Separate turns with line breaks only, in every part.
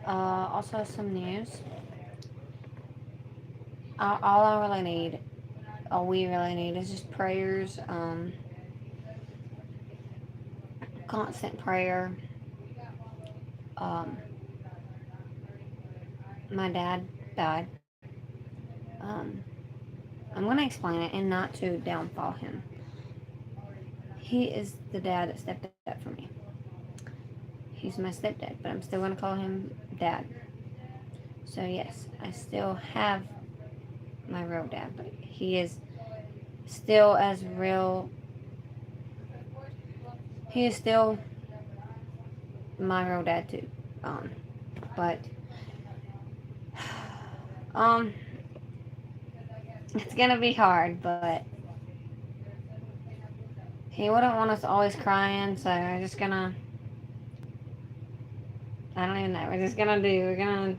Also some news. All I really need, all we really need, is just prayers. Constant prayer. Um, my dad died. Um, I'm gonna explain it and not to downfall him. He is the dad that stepped up for me. He's my stepdad, but I'm still gonna call him dad. So yes, I still have my real dad, but he is still as real. He is still my real dad too. Um, but um, it's gonna be hard, but he wouldn't want us always crying, so we're just gonna. I don't even know. We're just gonna do. We're gonna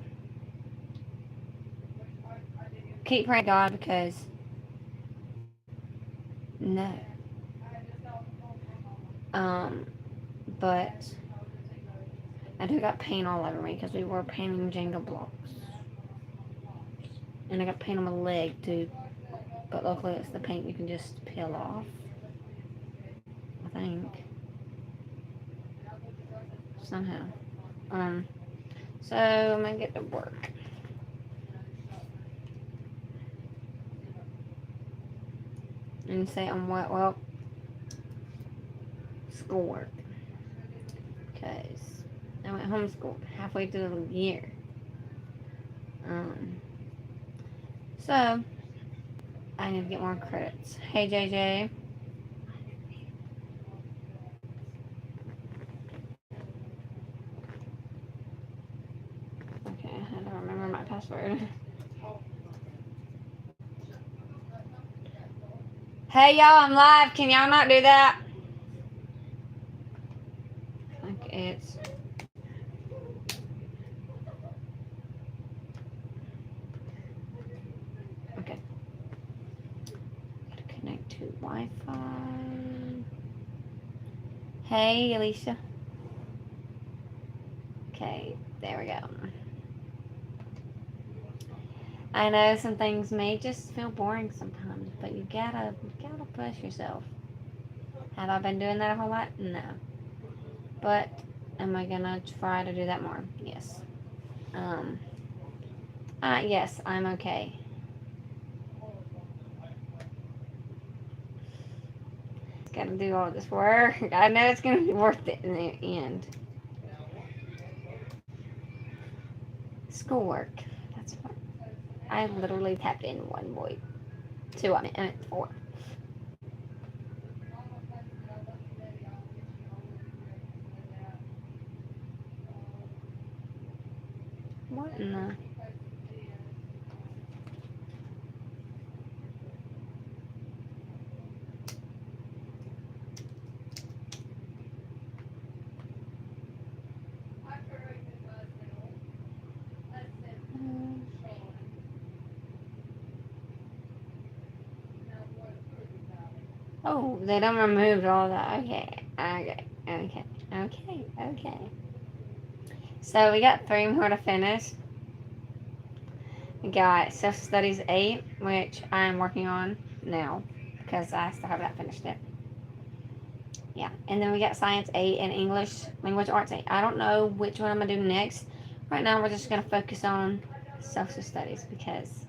keep praying to God because no. Um, but I do got paint all over me because we were painting Jenga blocks, and I got paint on my leg too. But luckily, it's the paint you can just peel off. I think somehow. Um, so I'm gonna get to work and say on what? Well, schoolwork. Because I went homeschooled halfway through the year. Um, so I need to get more credits. Hey JJ. Okay, I had to remember my password. Hey y'all, I'm live. Can y'all not do that? Okay, it's okay. Gotta connect to Wi-Fi. Hey Alicia. Okay, there we go. I know some things may just feel boring sometimes, but you gotta push yourself. Have I been doing that a whole lot? No. But am I gonna try to do that more? Yes. Um. Yes, I'm okay. Gotta do all this work. I know it's gonna be worth it in the end. Schoolwork. That's what I literally tapped in one boy. Two. I meant four. What in the? Oh, they done removed all that. Okay. Okay. Okay. Okay. Okay. So we got three more to finish. We got Self Studies 8, which I'm working on now because I still have not finished it. Yeah, and then we got Science 8 and English Language Arts 8. I don't know which one I'm going to do next. Right now, we're just going to focus on social studies because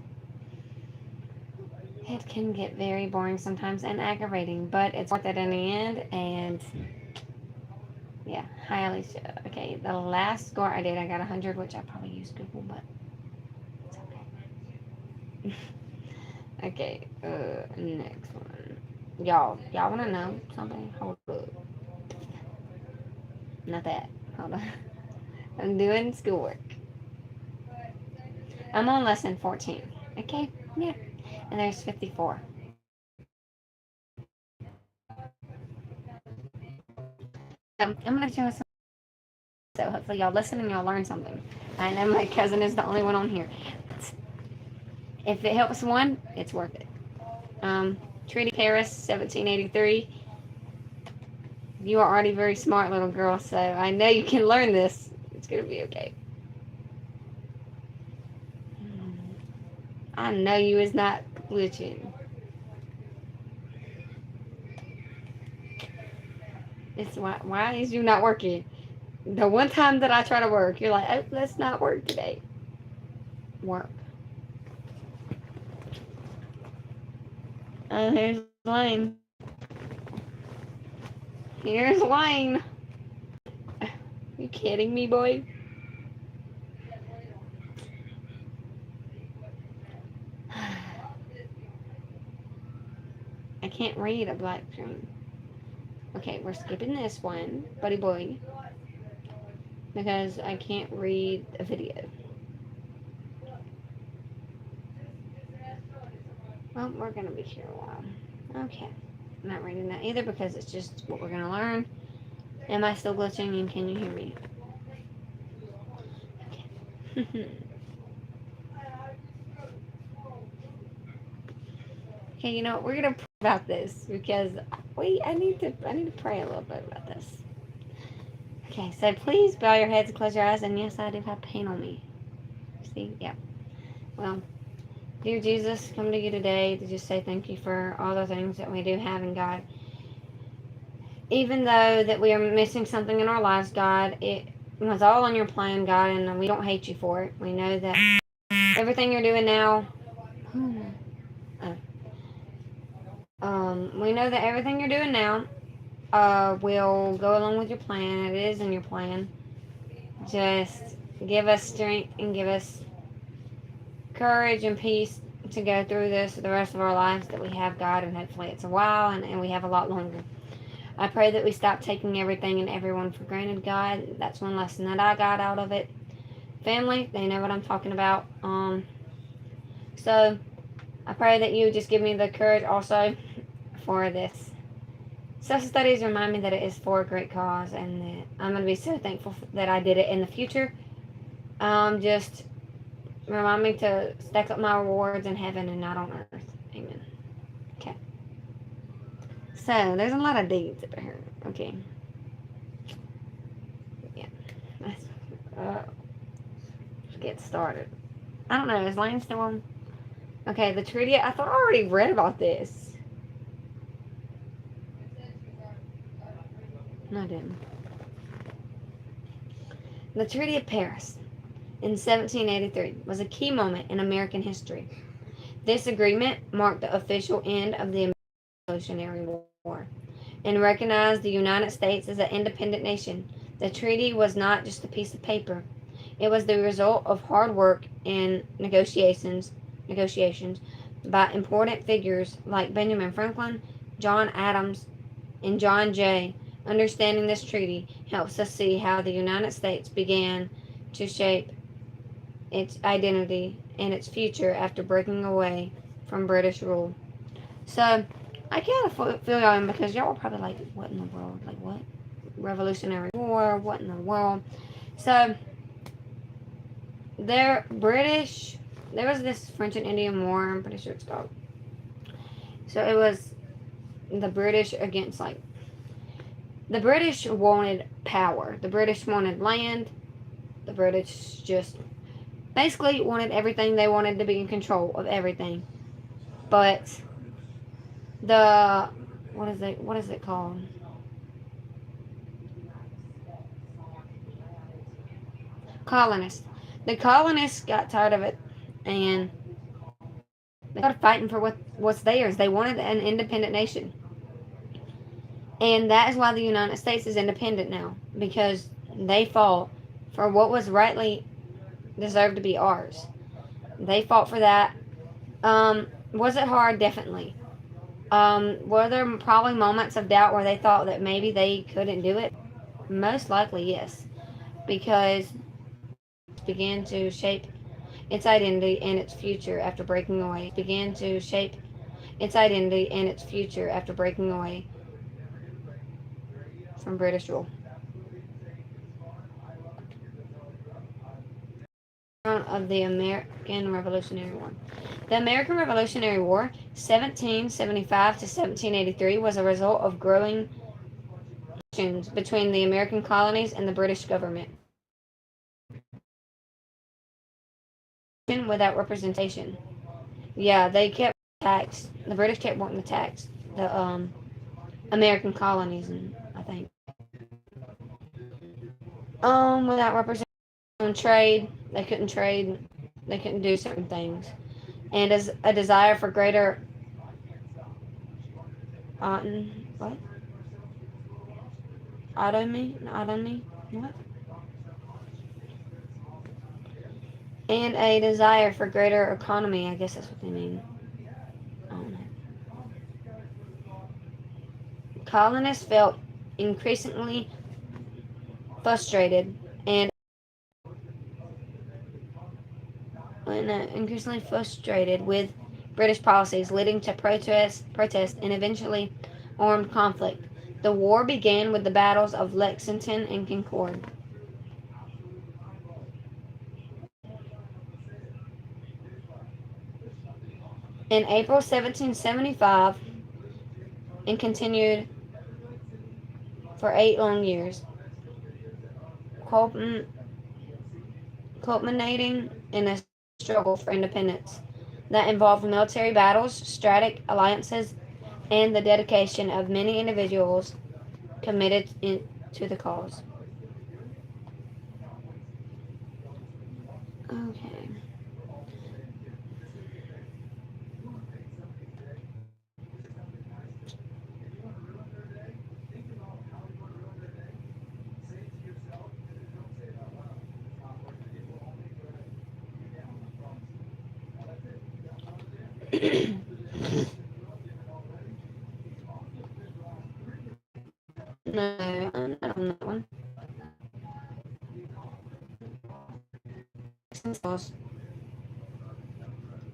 it can get very boring sometimes and aggravating, but it's worth it in the end. And yeah, hi Alicia. Okay, the last score I did, I got 100, which I probably used Google, but it's okay. Okay, next one. Y'all want to know something? Hold up. Not that. Hold on. I'm doing schoolwork. I'm on lesson 14. Okay? Yeah. And there's 54. So I'm going to show some. So hopefully y'all listen and y'all learn something. I know my cousin is the only one on here. If it helps one, it's worth it. Treaty Paris, 1783. You are already very smart, little girl, so I know you can learn this. It's going to be okay. I know you is not glitching. It's why is you not working? The one time that I try to work, you're like, oh, let's not work today. Work. Oh, here's Lane. Here's Lane. You kidding me, boy? I can't read a black screen. Okay, we're skipping this one, buddy boy, because I can't read a video. Well, we're going to be here a while. Okay. I'm not reading that either because it's just what we're going to learn. Am I still glitching and can you hear me? Okay. Okay, you know what? We're going to pray about this because I need to pray a little bit about this. Okay, so please bow your heads and close your eyes. And yes, I do have pain on me. See? Yeah. Well, dear Jesus, come to you today to just say thank you for all the things that we do have in God. Even though that we are missing something in our lives, God, it was all on your plan, God, and we don't hate you for it. We know that everything you're doing now, we know that everything you're doing now will go along with your plan. It is in your plan. Just give us strength and give us courage and peace to go through this for the rest of our lives that we have, God, and hopefully it's a while and we have a lot longer. I pray that we stop taking everything and everyone for granted, God. That's one lesson that I got out of it. Family, they know what I'm talking about. So I pray that you just give me the courage also for this. Social studies remind me that it is for a great cause and that I'm going to be so thankful that I did it in the future. Just remind me to stack up my rewards in heaven and not on earth. Amen. Okay. So, there's a lot of deeds over here. Okay. Yeah. Let's get started. I don't know. Is Lane still on? Okay, the treaty. I thought I already read about this. No, I didn't. The Treaty of Paris in 1783 was a key moment in American history. This agreement marked the official end of the Revolutionary War and recognized the United States as an independent nation. The treaty was not just a piece of paper. It was the result of hard work and negotiations by important figures like Benjamin Franklin, John Adams, and John Jay. Understanding this treaty helps us see how the United States began to shape its identity and its future after breaking away from British rule. So, I kind of feel y'all in because y'all were probably like, what in the world? Like, what? Revolutionary War? What in the world? So, there was this French and Indian War, I'm pretty sure it's called. So, it was the British against, the British wanted power. The British wanted land. The British just basically wanted everything. They wanted to be in control of everything. But what is it called? Colonists. The colonists got tired of it and they started fighting for what's theirs. They wanted an independent nation. And that is why the United States is independent now. Because they fought for what was rightly deserved to be ours. They fought for that. Was it hard? Definitely. Were there probably moments of doubt where they thought that maybe they couldn't do it? Most likely, yes. Because it began to shape its identity and its future after breaking away. It began to shape its identity and its future after breaking away from British rule. Of the American Revolutionary War. The American Revolutionary War, 1775 to 1783, was a result of growing tensions between the American colonies and the British government. Without representation. Yeah, they kept tax. The British kept wanting to tax the American colonies, and I think without representing trade, they couldn't trade. They couldn't do certain things, and as a desire for greater what autonomy, what? And a desire for greater economy. I guess that's what they mean. I don't know. Colonists felt increasingly frustrated and with British policies, leading to protest, and eventually armed conflict. The war began with the battles of Lexington and Concord. In April 1775, and continued for 8 long years, culminating in a struggle for independence that involved military battles, strategic alliances, and the dedication of many individuals committed to the cause. Okay. No, I'm not on that one.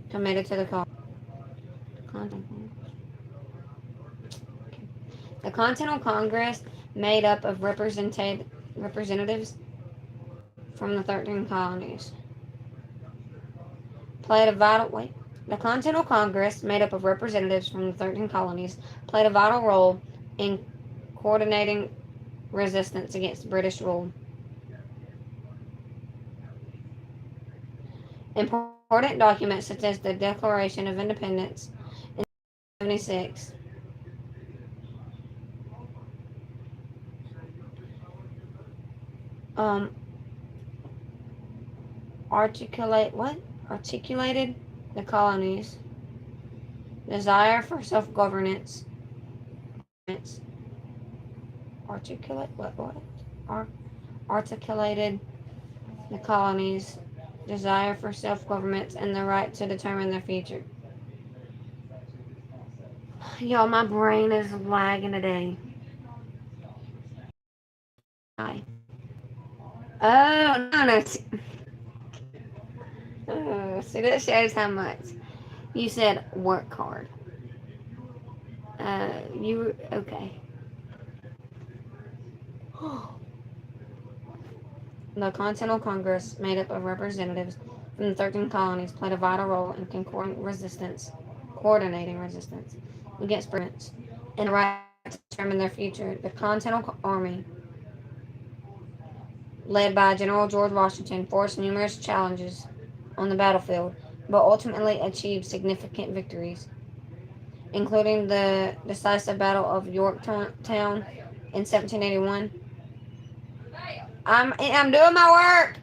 Committed to the cause. The Continental Congress, made up of representatives from the 13 colonies, played a vital wait. The Continental Congress, made up of representatives from the 13 colonies, played a vital role in coordinating resistance against British rule. Important documents such as the Declaration of Independence in 76, um, articulated the colonies' desire for self-governance. Articulate articulated the colonies' desire for self-government and the right to determine their future. Y'all, my brain is lagging today. Hi. Oh, no, no. Oh, see, that shows how much. You said work hard. Okay. The Continental Congress, made up of representatives from the 13 colonies, played a vital role in coordinating resistance against Brits and the right to determine their future. The Continental Army, led by General George Washington, faced numerous challenges on the battlefield, but ultimately achieved significant victories, including the decisive Battle of Yorktown in 1781. I'm doing my work.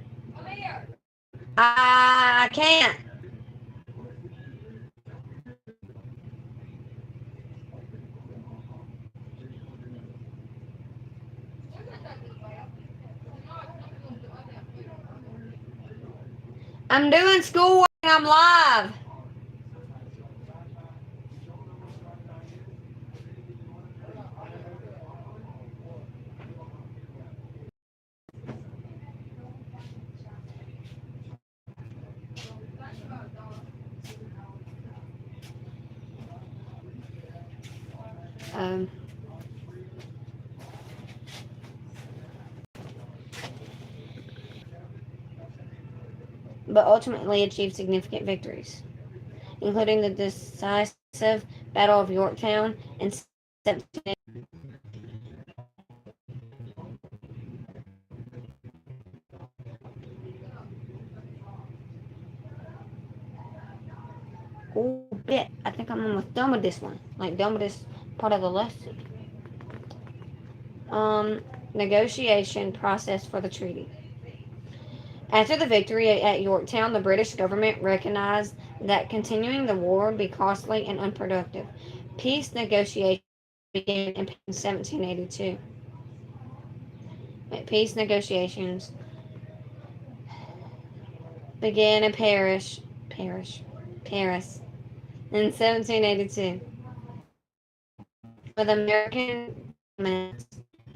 I can't. I'm doing schoolwork. I'm live. Um, but ultimately achieved significant victories, including the decisive Battle of Yorktown in 17. Oh, bit. I think I'm almost done with this one. Like, done with this part of the lesson. Negotiation process for the treaty. After the victory at Yorktown, the British government recognized that continuing the war would be costly and unproductive. Peace negotiations began in 1782. Peace negotiations began in Paris in 1782 with American diplomats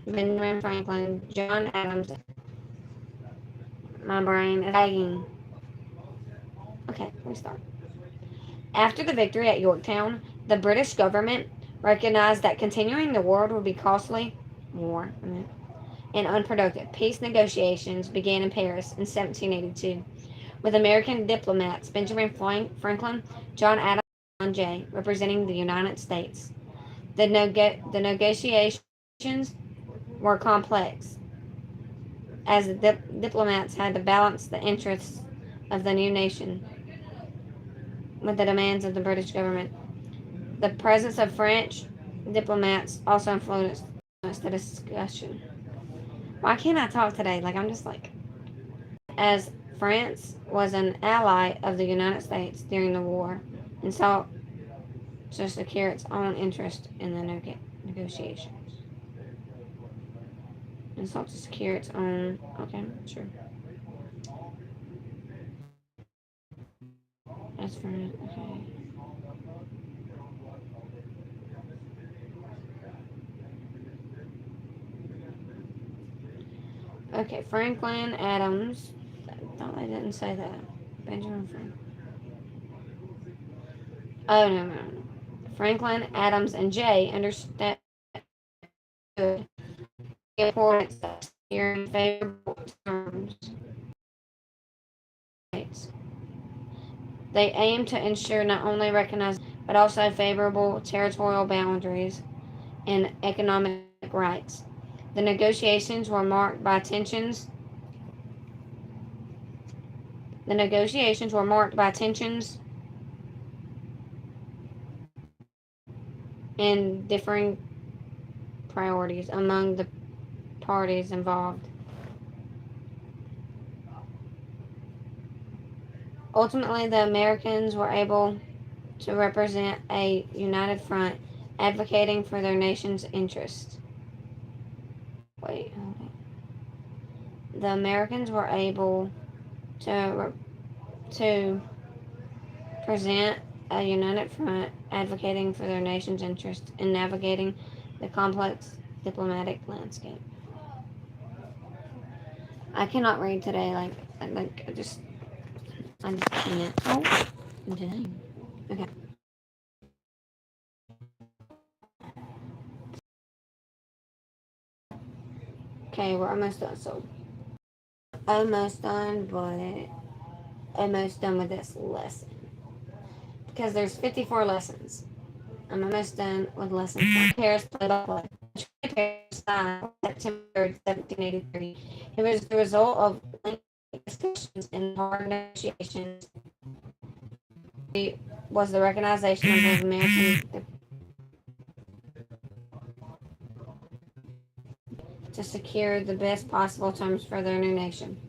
Benjamin Franklin, John Adams. My brain is lagging. Okay, restart. After the victory at Yorktown, the British government recognized that continuing the war would be costly and unproductive. Peace negotiations began in Paris in 1782 with American diplomats Benjamin Franklin, John Adams, and John Jay representing the United States. The negotiations were complex as the diplomats had to balance the interests of the new nation with the demands of the British government. The presence of French diplomats also influenced the discussion. Why can't I talk today? Like, I'm just like. As France was an ally of the United States during the war and sought to secure its own interest in the negotiations. And sought to secure its own. Okay, sure. That's for okay. Okay, Franklin Adams. I thought I didn't say that. Benjamin Franklin. Oh no. Franklin, Adams, and Jay understood the importance of securing favorable terms. They aimed to ensure not only recognized but also favorable territorial boundaries and economic rights. The negotiations were marked by tensions. The negotiations were marked by tensions and differing priorities among the parties involved. Ultimately, the Americans were able to represent a united front advocating for their nation's interests. Wait, the Americans were able to present a united front advocating for their nation's interests in navigating the complex diplomatic landscape. I cannot read today. I just can't. Oh, dang. Okay. Okay, we're almost done. So almost done, but almost done with this lesson because there's 54 lessons. I'm almost done with lesson 4. Paris played by play. Paris signed September 3rd, 1783. It was the result of lengthy discussions and hard negotiations. It was the recognition of the American to secure the best possible terms for their new nation.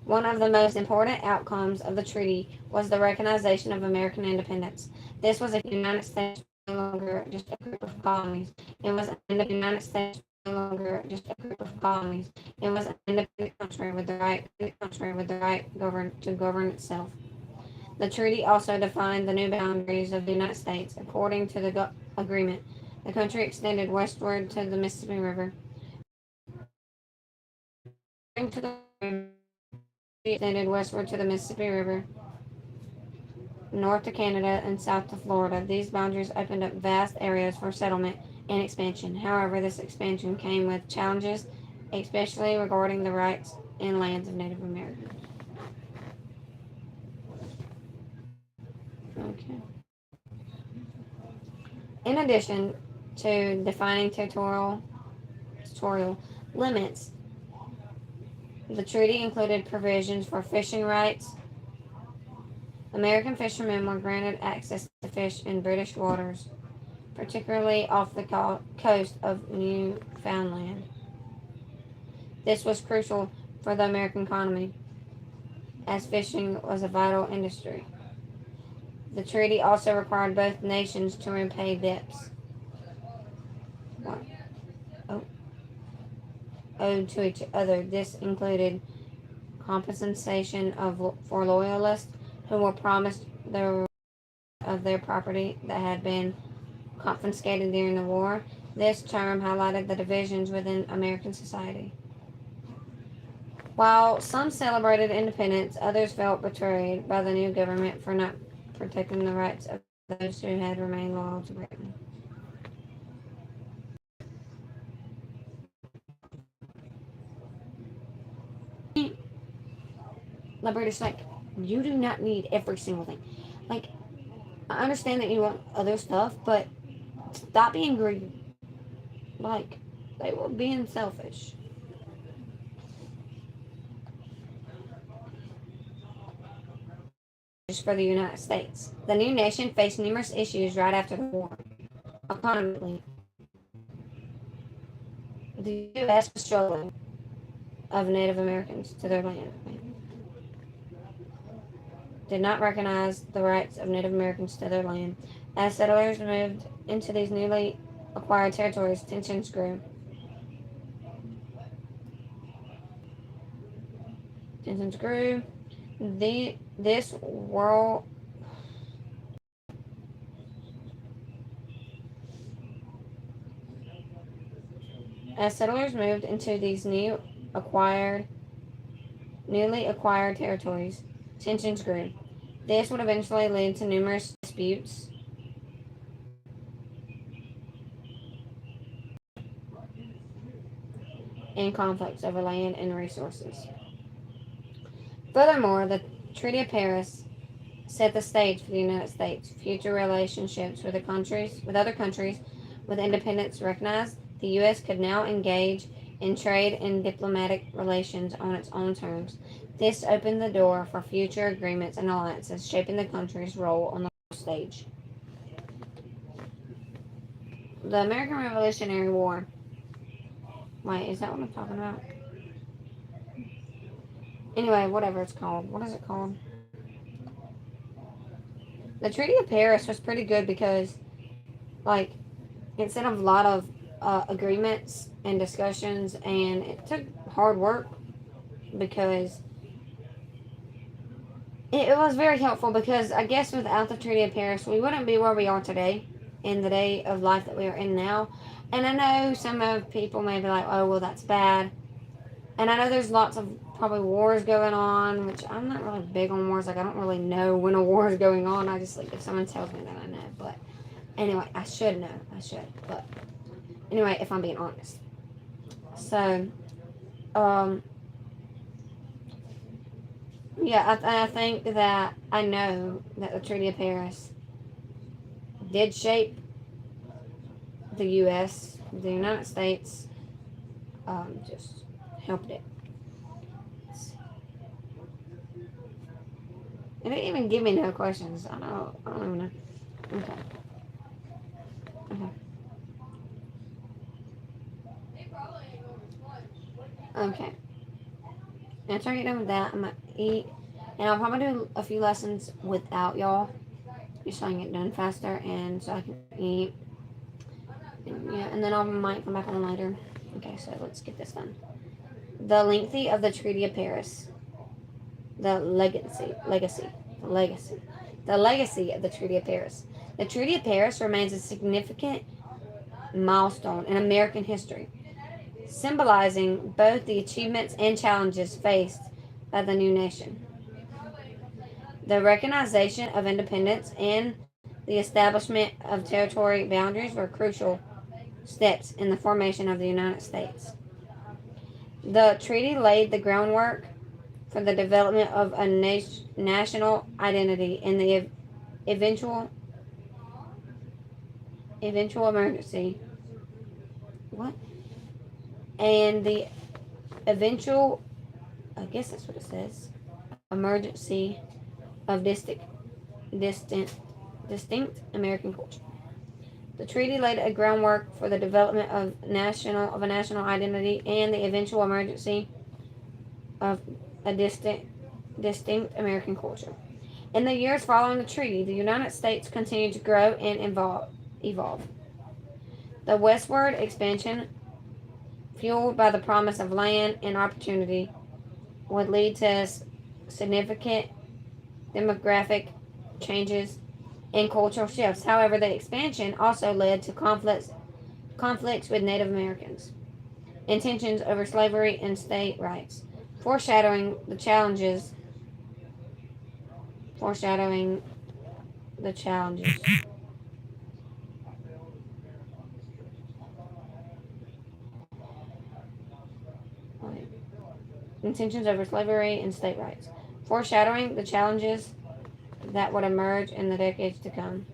One of the most important outcomes of the treaty was the recognition of American independence. This was a United States no longer just a group of colonies. It was an United States no longer just a group of colonies. It was an independent country with the right to govern itself. The treaty also defined the new boundaries of the United States. According to the agreement, the country extended westward to the Mississippi River. According to the extended westward to the Mississippi River, north to Canada, and south to Florida. These boundaries opened up vast areas for settlement and expansion. However, this expansion came with challenges, especially regarding the rights and lands of Native Americans. Okay. In addition to defining territorial limits, the treaty included provisions for fishing rights. American fishermen were granted access to fish in British waters, particularly off the coast of Newfoundland. This was crucial for the American economy, as fishing was a vital industry. The treaty also required both nations to repay debts what, oh, owed to each other. This included compensation for loyalists who were promised of their property that had been confiscated during the war. This term highlighted the divisions within American society. While some celebrated independence, others felt betrayed by the new government for not protecting the rights of those who had remained loyal to Britain. The British, like, you do not need every single thing. Like, I understand that you want other stuff, but stop being greedy. Like, they were being selfish. For the United States. The new nation faced numerous issues right after the war. Economically, the U.S. was struggling of Native Americans to their land. Did not recognize the rights of Native Americans to their land. As settlers moved into these newly acquired territories, tensions grew. This world As settlers moved into these newly acquired territories, tensions grew. This would eventually lead to numerous disputes and conflicts over land and resources. Furthermore, the Treaty of Paris set the stage for the United States' future relationships with other countries with independence recognized. The U.S. could now engage in trade and diplomatic relations on its own terms. This opened the door for future agreements and alliances, shaping the country's role on the world stage. The American Revolutionary War. Wait, is that what I'm talking about? Anyway, whatever it's called. What is it called? The Treaty of Paris was pretty good because, like, it set a lot of agreements and discussions, and it took hard work because it was very helpful because I guess without the Treaty of Paris, we wouldn't be where we are today in the day of life that we are in now. And I know some of people may be like, oh, well, that's bad. And I know there's lots of probably wars going on, which I'm not really big on wars. Like, I don't really know when a war is going on. I just, like, if someone tells me, then I know. But anyway, I should know. I should. But anyway, if I'm being honest. So, yeah, I think that I know that the Treaty of Paris did shape the U.S., the United States, just helped it. It didn't even give me no questions. I don't even know. Okay. Okay. After I get done with that, I'm going to eat. And I'll probably do a few lessons without y'all. Just so I can get done faster and so I can eat. And, yeah, and then I might come back on later. Okay, so let's get this done. The length of the Treaty of Paris. The legacy of the Treaty of Paris. The Treaty of Paris remains a significant milestone in American history, symbolizing both the achievements and challenges faced by the new nation. The recognition of independence and the establishment of territory boundaries were crucial steps in the formation of the United States. The treaty laid the groundwork for the development of a national identity and the eventual emergency. What? And the eventual, I guess that's what it says, emergency of distinct, distinct American culture. The treaty laid a groundwork for the development of a national identity and the eventual emergency of a distinct American culture. In the years following the treaty, the United States continued to grow and evolve. The westward expansion, fueled by the promise of land and opportunity, would lead to significant demographic changes and cultural shifts. However, the expansion also led to conflicts with Native Americans and tensions over slavery and state rights, foreshadowing the challenges. Foreshadowing the challenges. Tensions over slavery and state rights, foreshadowing the challenges that would emerge in the decades to come.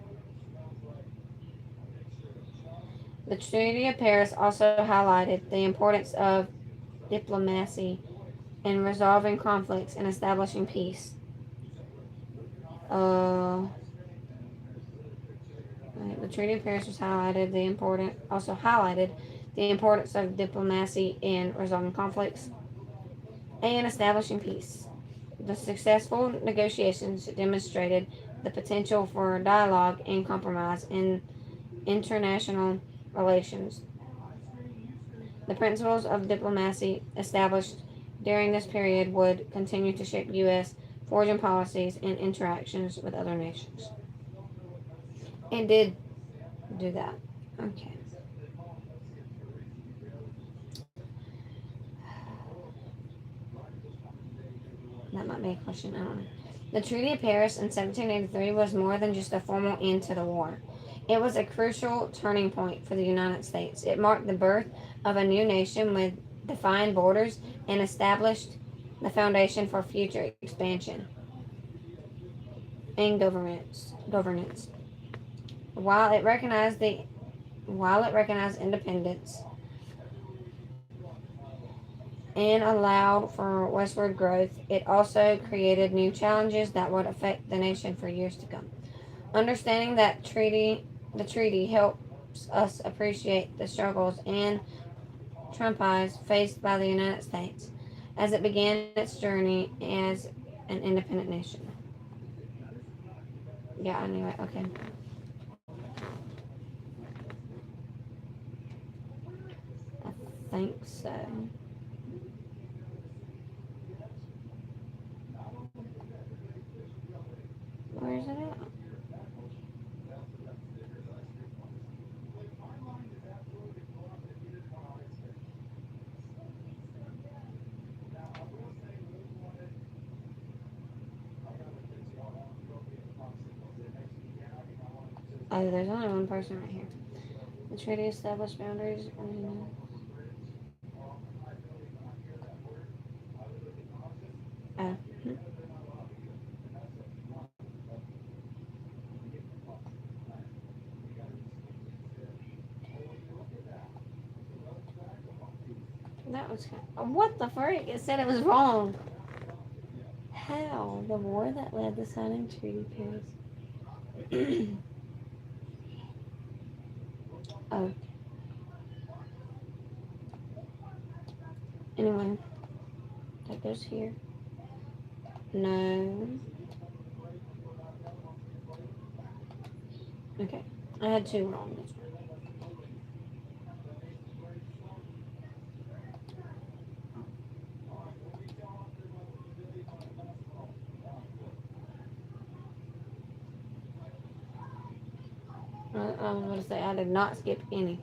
The Treaty of Paris also highlighted the importance of diplomacy in resolving conflicts and establishing peace. Uh, the Treaty of Paris also highlighted the importance of diplomacy in resolving conflicts and establishing peace. The successful negotiations demonstrated the potential for dialogue and compromise in international relations. The principles of diplomacy established during this period would continue to shape U.S. foreign policies and interactions with other nations. And did do that. Okay. That might be a question. I don't know. The Treaty of Paris in 1783 was more than just a formal end to the war. It was a crucial turning point for the United States. It marked the birth of a new nation with defined borders and established the foundation for future expansion and governance. While it recognized independence and allowed for westward growth, it also created new challenges that would affect the nation for years to come. Understanding the treaty helps us appreciate the struggles and triumphs faced by the United States as it began its journey as an independent nation. Yeah, anyway, okay. I think so. Where's it at? Oh, there's only one person right here. The treaty established boundaries. Oh. That was what the frick? It said it was wrong. How? The war that led to signing Treaty Paris. Oh. Anyway, that goes here. No. Okay. I had two wrong. I was going to say I did not skip any.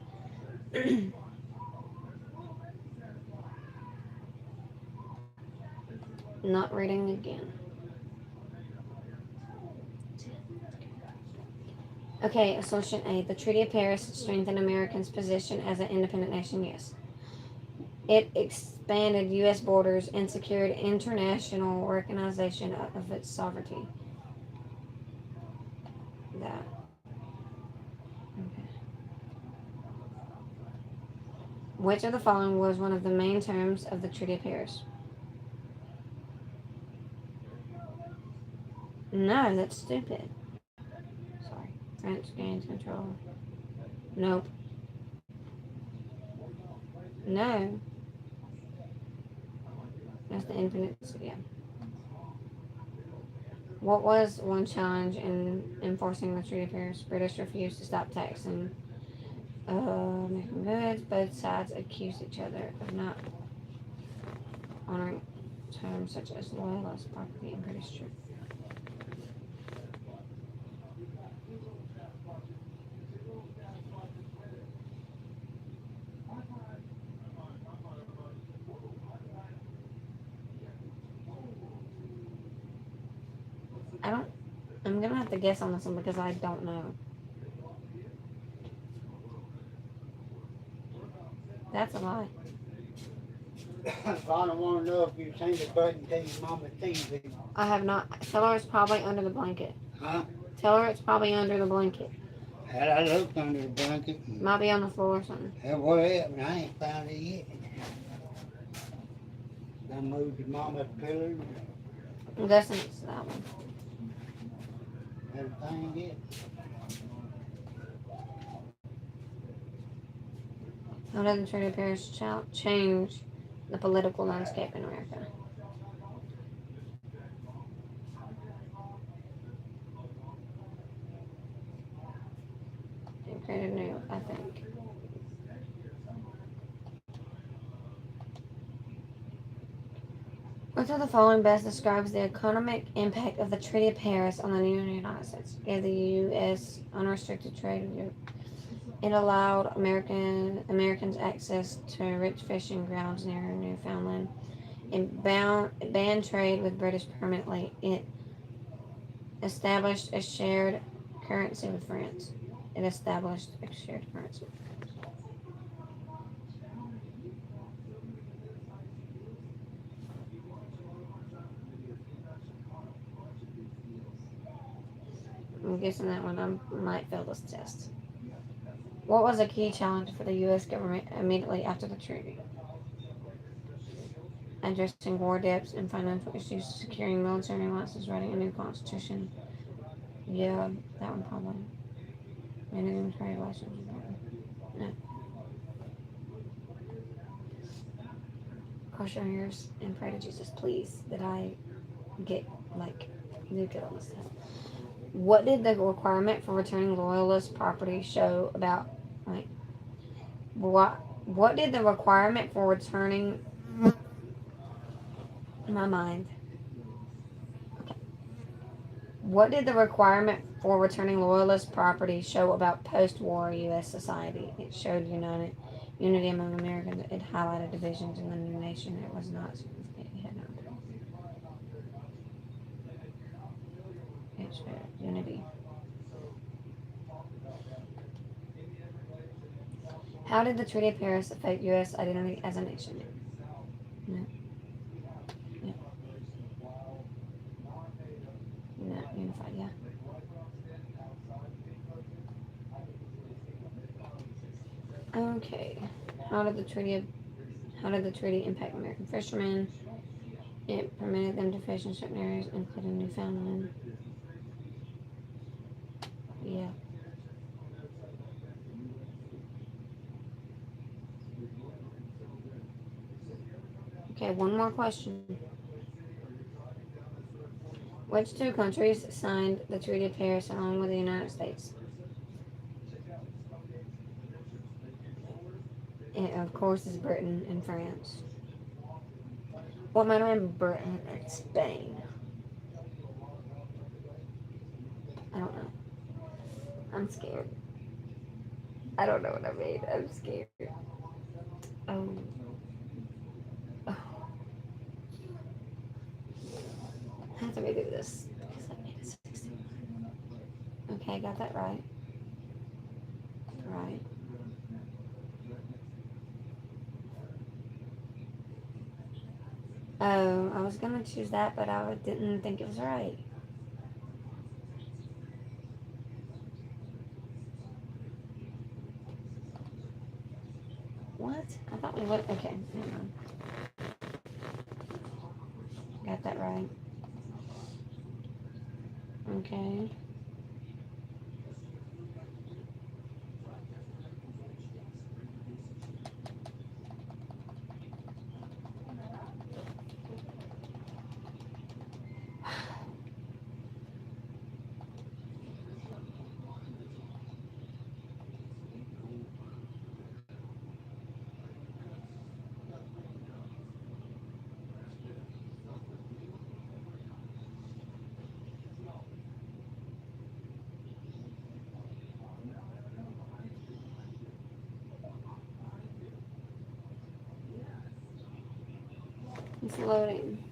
Not reading again. Okay, Assumption A. The Treaty of Paris strengthened Americans' position as an independent nation. Yes. It expanded U.S. borders and secured international recognition of its sovereignty. That. Okay. Which of the following was one of the main terms of the Treaty of Paris? No, that's stupid. France gains control. Nope. No. That's the independence. Yeah. What was one challenge in enforcing the Treaty of Paris? British refused to stop taxing American goods. Both sides accused each other of not honoring terms such as loyalist property and British troops. I don't. I'm gonna have to guess on this one because I don't know. That's a lie.
I don't want to know if you've seen the button to your mama TV.
I have not. Tell her it's probably under the blanket.
Huh?
Tell her it's probably under the blanket.
Had I looked under the blanket?
Might be on the floor or something.
Whatever, I ain't found it yet. I moved your mama's pillow
I'm guessing it's that one.
and everything yet.
How did the Treaty of Paris change the political landscape in America? It created new, I think. Which of the following best describes the economic impact of the Treaty of Paris on the United States? Gave the U.S. unrestricted trade with Europe. It allowed Americans access to rich fishing grounds near Newfoundland. It banned trade with British permanently. It established a shared currency with France. It established a shared currency. I'm guessing that one I might fail this test. What was a key challenge for the U.S. government immediately after the treaty? Addressing war debts and financial issues, securing military alliances, writing a new constitution. Yeah, that one probably. Managing trade relations. No. Cross your ears and pray to Jesus, please, that I get, like, do good on this stuff. What did the requirement for returning loyalist property show about, like, what did the requirement for returning, in my mind, what did the requirement for returning loyalist property show about post-war U.S. society? It showed unity among Americans. It highlighted divisions in the new nation. It was not significant. It had no. It showed unity. How did the Treaty of Paris affect U.S. identity as a nation? No. No. No. Unified. Yeah. Okay. How did the treaty impact American fishermen? It permitted them to fish in certain areas, including Newfoundland. Yeah. Okay, one more question. Which two countries signed the Treaty of Paris along with the United States? It, of course, is Britain and France. What might have been Britain and Spain? I don't know. I'm scared. I don't know what I made. I'm scared. Oh. Oh. I have to redo this because I made a 60. Okay, got that right. Right. Oh, I was gonna choose that, but I didn't think it was right. What? I thought we would. Okay, never mind. Got that right. Okay. It's loading.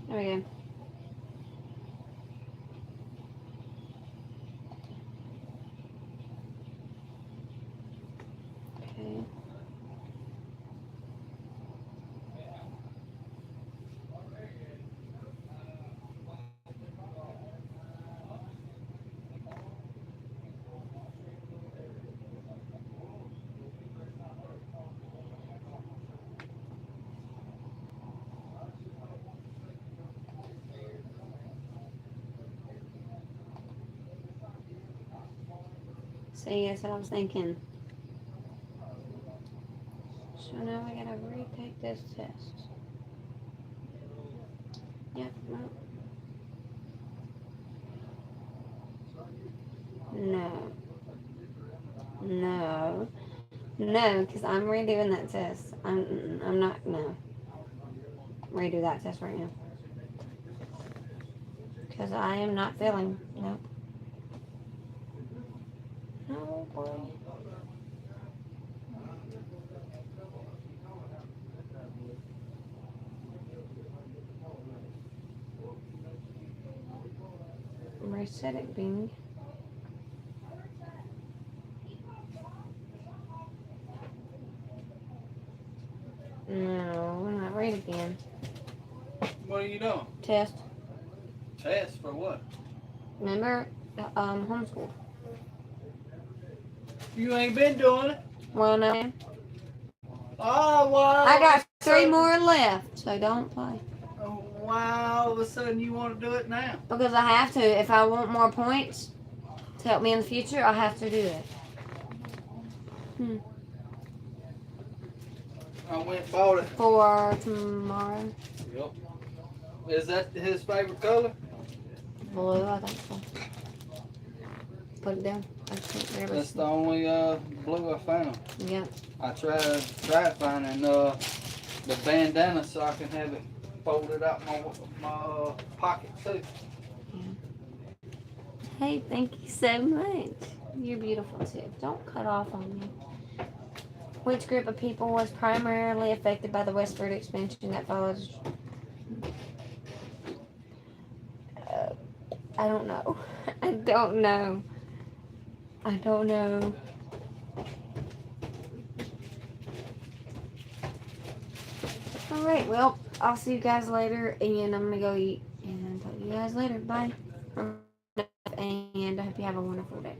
There we go. Okay. See, that's what I was thinking. So now we gotta retake this test. Yep, no. No. No, because I'm redoing that test. I'm not, no. Redo that test right now. Because I am not feeling, no. No, boy. Reset it, Bing. No, we're not read again.
What are you doing?
Test.
Test for what?
Remember, homeschool.
You ain't been doing it.
Well, no.
Oh, wow.
I got 3 more left, so don't play.
Why all of a sudden you want to do it now?
Because I have to. If I want more points to help me in the future, I have to do it.
I went and bought it.
For tomorrow.
Yep. Is that his favorite color?
Blue, I think so. Put it down. I can't remember.
That's the only blue I found.
Yep.
I tried finding the bandana so I can have it folded out my pocket too.
Hey, thank you so much. You're beautiful too. Don't cut off on me. Which group of people was primarily affected by the westward expansion that follows? I don't know. I don't know. I don't know. Alright, well, I'll see you guys later, and I'm gonna go eat, and talk to you guys later. Bye. And I hope you have a wonderful day.